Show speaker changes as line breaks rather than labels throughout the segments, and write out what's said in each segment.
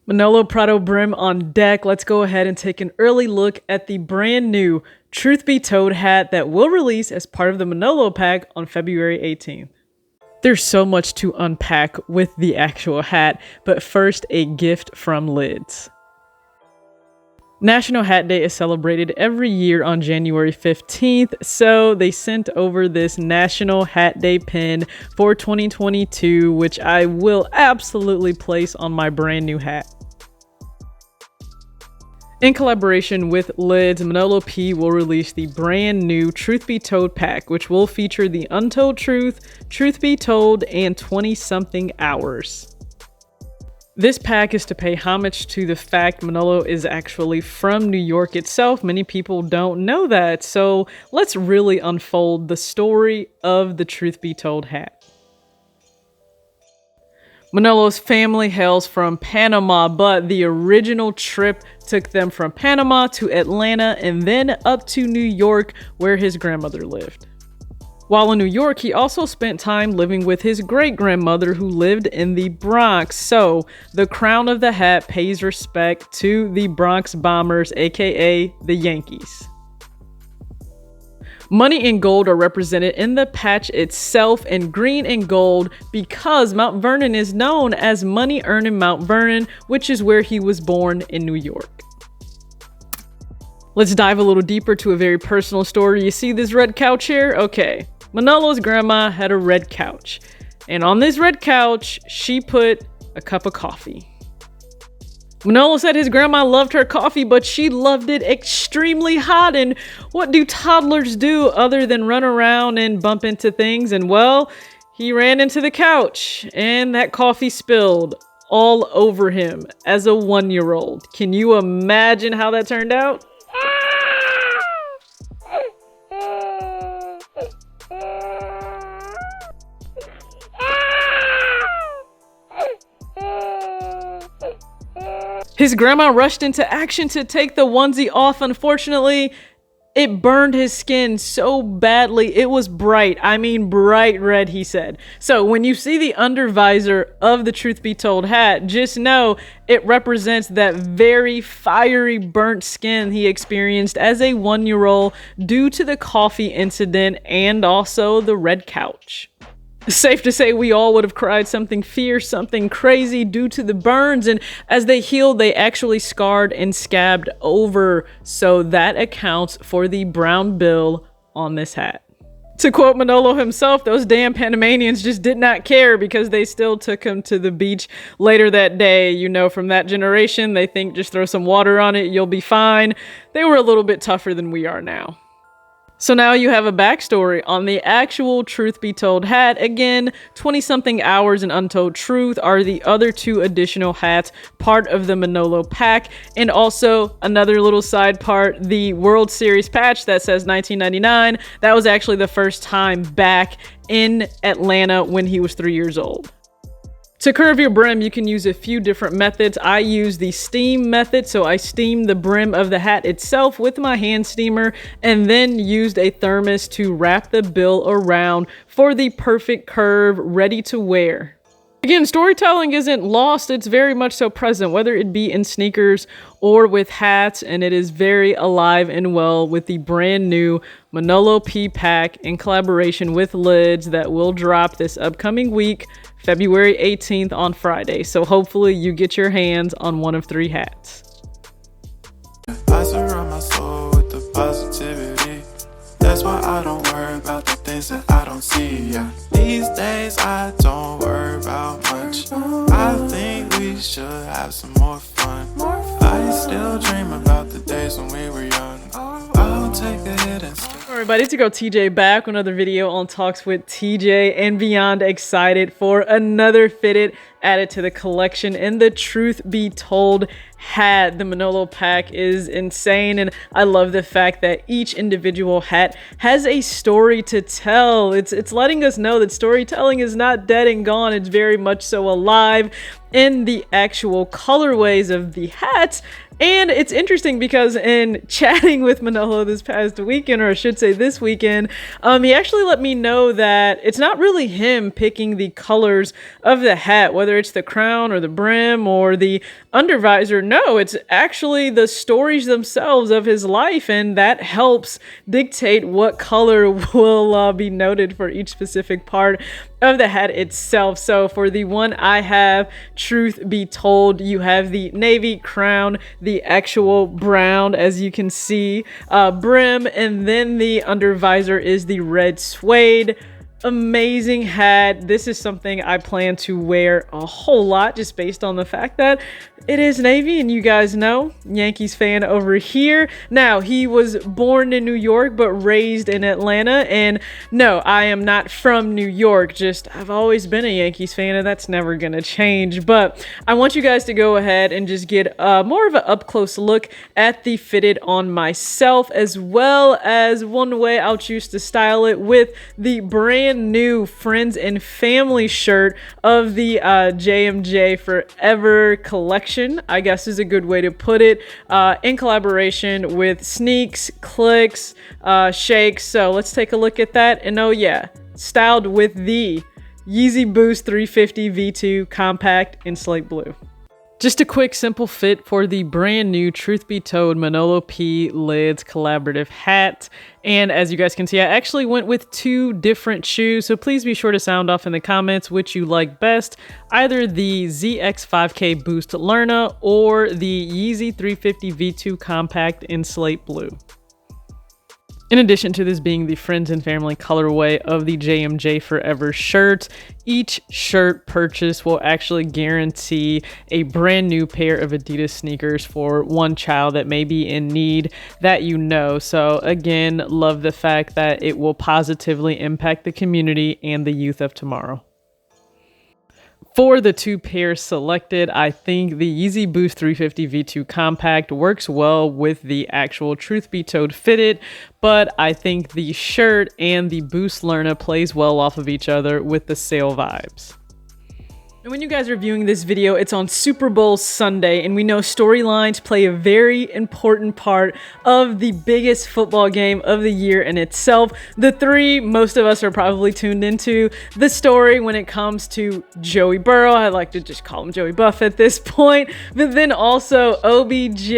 Manolo Prado brim on deck. Let's go ahead and take an early look at the brand new Truth Be Told hat that will release as part of the Manolo pack on February 18th. There's so much to unpack with the actual hat, but first a gift from Lids. National Hat Day is celebrated every year on January 15th, so they sent over this National Hat Day pin for 2022, which I will absolutely place on my brand new hat. In collaboration with Lids, Manolo P will release the brand new Truth Be Told pack, which will feature the Untold Truth, Truth Be Told, and 20-something hours. This pack is to pay homage to the fact Manolo is actually from New York itself. Many people don't know that, so let's really unfold the story of the Truth Be Told hat. Manolo's family hails from Panama, but the original trip took them from Panama to Atlanta and then up to New York, where his grandmother lived. While in New York, he also spent time living with his great-grandmother who lived in the Bronx. So the crown of the hat pays respect to the Bronx Bombers, aka the Yankees. Money and gold are represented in the patch itself in green and gold because Mount Vernon is known as money earning Mount Vernon, which is where he was born in New York. Let's dive a little deeper to a very personal story. You see this red couch here? Okay. Manolo's grandma had a red couch, and on this red couch, she put a cup of coffee. Manolo said his grandma loved her coffee, but she loved it extremely hot. And what do toddlers do other than run around and bump into things? And well, he ran into the couch and that coffee spilled all over him as a 1-year-old. Can you imagine how that turned out? His grandma rushed into action to take the onesie off. Unfortunately, it burned his skin so badly. It was bright. I mean, bright red, he said. So when you see the undervisor of the Truth Be Told hat, just know it represents that very fiery burnt skin he experienced as a 1-year-old due to the coffee incident and also the red couch. Safe to say we all would have cried something fierce, something crazy due to the burns, and as they healed, they actually scarred and scabbed over, so that accounts for the brown bill on this hat. To quote Manolo himself, those damn Panamanians just did not care because they still took him to the beach later that day. You know, from that generation, they think just throw some water on it, you'll be fine. They were a little bit tougher than we are now. So now you have a backstory on the actual Truth Be Told hat. Again, 20-something hours and Untold Truth are the other 2 additional hats, part of the Manolo pack. And also another little side part, the World Series patch that says 1999. That was actually the first time back in Atlanta when he was 3 years old. To curve your brim, you can use a few different methods. I use the steam method, so I steam the brim of the hat itself with my hand steamer and then used a thermos to wrap the bill around for the perfect curve, ready to wear. Again, storytelling isn't lost, it's very much so present, whether it be in sneakers or with hats, and it is very alive and well with the brand new Manolo P pack in collaboration with Lids that will drop this upcoming week, February 18th on Friday. So hopefully you get your hands on one of 3 hats.
I surround my soul with the positivity. That's why I don't worry about the things that I don't see. Yeah. These days I don't worry about much. I think we should have some more fun. I still dream about the days when we were young. I'll take a hit and
Alright everybody, it's your girl TJ back with another video on Talks with TJ, and beyond excited for another fitted added to the collection in the Truth Be Told hat. The Manolo pack is insane, and I love the fact that each individual hat has a story to tell. It's letting us know that storytelling is not dead and gone. It's very much so alive in the actual colorways of the hats. And it's interesting because in chatting with Manolo this past weekend, or I should say this weekend, he actually let me know that it's not really him picking the colors of the hat, whether whether it's the crown or the brim or the undervisor. No, it's actually the stories themselves of his life, and that helps dictate what color will be noted for each specific part of the hat itself. So for the one I have, truth be told, you have the navy crown, the actual brown, as you can see, brim, and then the undervisor is the red suede. Amazing hat. This is something I plan to wear a whole lot just based on the fact that it is navy, and you guys know, Yankees fan over here. Now, he was born in New York but raised in Atlanta, and no, I am not from New York, just I've always been a Yankees fan, and that's never gonna change. But I want you guys to go ahead and just get more of an up-close look at the fitted on myself, as well as one way I'll choose to style it with the brand new friends and family shirt of the JMJ Forever collection, I guess is a good way to put it, in collaboration with Sneaks, Clicks, Shakes. So let's take a look at that. And oh yeah, styled with the Yeezy Boost 350 V2 compact in slate blue. Just a quick simple fit for the brand new Truth Be Told Manolo P Lids collaborative hat. And as you guys can see, I actually went with 2 different shoes, so please be sure to sound off in the comments which you like best, either the ZX5K Boost Lerna or the Yeezy 350 V2 compact in slate blue. In addition to this being the friends and family colorway of the JMJ Forever shirt, each shirt purchase will actually guarantee a brand new pair of Adidas sneakers for one child that may be in need that you know. So again, love the fact that it will positively impact the community and the youth of tomorrow. For the 2 pairs selected, I think the Yeezy Boost 350 V2 compact works well with the actual Truth Be Told fitted, but I think the shirt and the Boost Lerna plays well off of each other with the sale vibes. And when you guys are viewing this video, it's on Super Bowl Sunday, and we know storylines play a very important part of the biggest football game of the year in itself. The 3 most of us are probably tuned into the story when it comes to Joey Burrow. I like to just call him Joey Buff at this point. But then also OBJ,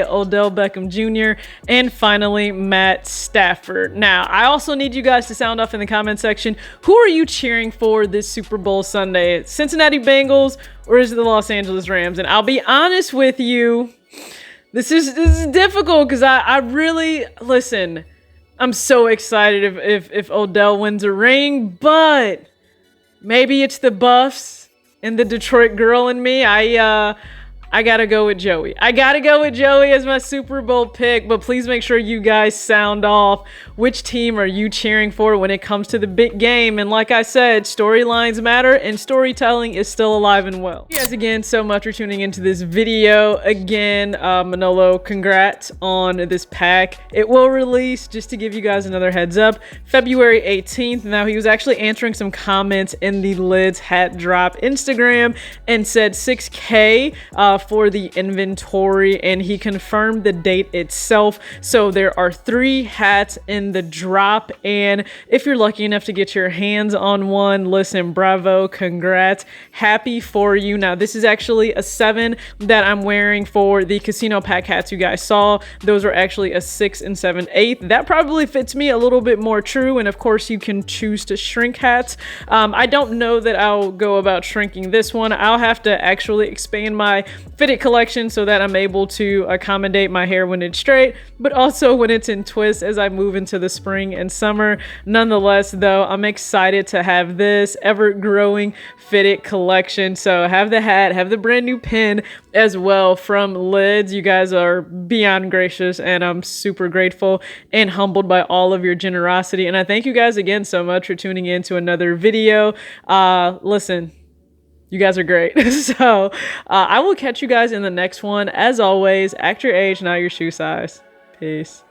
Odell Beckham Jr., and finally Matt Stafford. Now, I also need you guys to sound off in the comment section. Who are you cheering for this Super Bowl Sunday? Cincinnati Bengals, or is it the Los Angeles Rams? And I'll be honest with you, this is difficult because I really, listen, I'm so excited if Odell wins a ring, but maybe it's the Buffs and the Detroit girl in me. I gotta go with Joey. I gotta go with Joey as my Super Bowl pick, but please make sure you guys sound off. Which team are you cheering for when it comes to the big game? And like I said, storylines matter and storytelling is still alive and well. Thank you guys again so much for tuning into this video. Again, Manolo, congrats on this pack. It will release, just to give you guys another heads up, February 18th. Now, he was actually answering some comments in the Lids Hat Drop Instagram and said 6K for the inventory, and he confirmed the date itself. So there are 3 hats in the drop, and if you're lucky enough to get your hands on one, listen, bravo, congrats, happy for you. Now, this is actually a 7 that I'm wearing for the casino pack hats you guys saw. Those are actually a 6 and 7/8. That probably fits me a little bit more true, and of course you can choose to shrink hats. I don't know that I'll go about shrinking this one. I'll have to actually expand my fitted collection so that I'm able to accommodate my hair when it's straight, but also when it's in twists as I move into the spring and summer. Nonetheless, though, I'm excited to have this ever-growing fitted collection. So have the hat, have the brand new pin as well from Lids. You guys are beyond gracious, and I'm super grateful and humbled by all of your generosity. And I thank you guys again so much for tuning in to another video. Listen, you guys are great. So I will catch you guys in the next one. As always, act your age, not your shoe size. Peace.